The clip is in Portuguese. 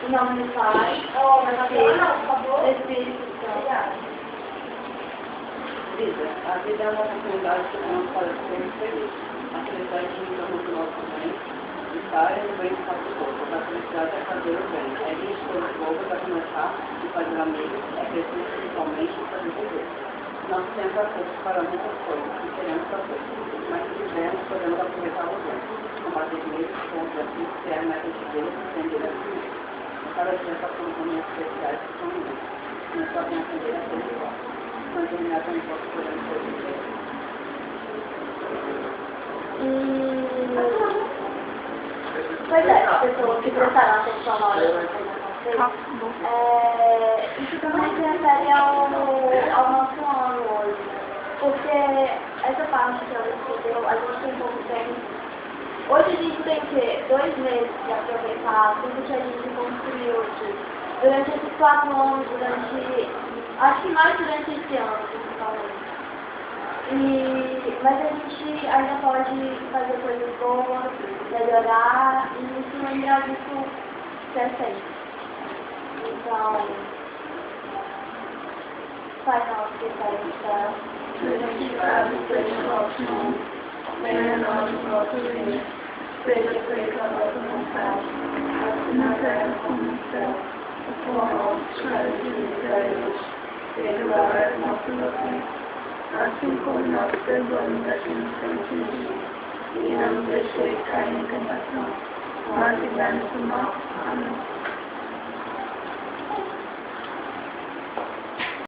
Em nome do Pai, do Espírito Santo. Vida. A vida é uma oportunidade que nós para sermos felizes. A felicidade limita muito o nosso bem, estar e o bem está do outro. A felicidade é fazer o bem. É ir todo o povo para começar e fazer amigos, é crescer espiritualmente e fazer viver. Nós temos acesso para muitas coisas que queremos fazer, mas se quisermos, podemos aproveitar o bem. Combater medo, contra si, criar metas de Deus e aprender a si. Cada dia passamos momentos especiais que são únicos. Nós podemos aprender a ser igual. Mas terminar com um pouco podemos fazer. Pois é, pessoas que prestaram atenção na hora. Isso também se refere ao nosso ano hoje. Porque essa parte que ela escreveu, a gente tem como tempo. Hoje a gente tem o quê? 2 meses de aproveitar tudo que a gente construiu aqui. Durante esses 4 anos, acho que mais durante esse ano, principalmente. Mas a gente ainda pode fazer coisas boas, melhorar e se lembrar disso sempre. Então, Pai nosso que está no céu, santificado seja o vosso nome, venha a nós o vosso reino, seja feita a vossa vontade, assim na terra como no céu. O pão nosso cada dia nos dai hoje, perdoai as nossas ofensas, assim como nós perdoamos a quem nos tem ofendido, e não nos deixeis cair em tentação, mas livrai-nos do mal. Amém.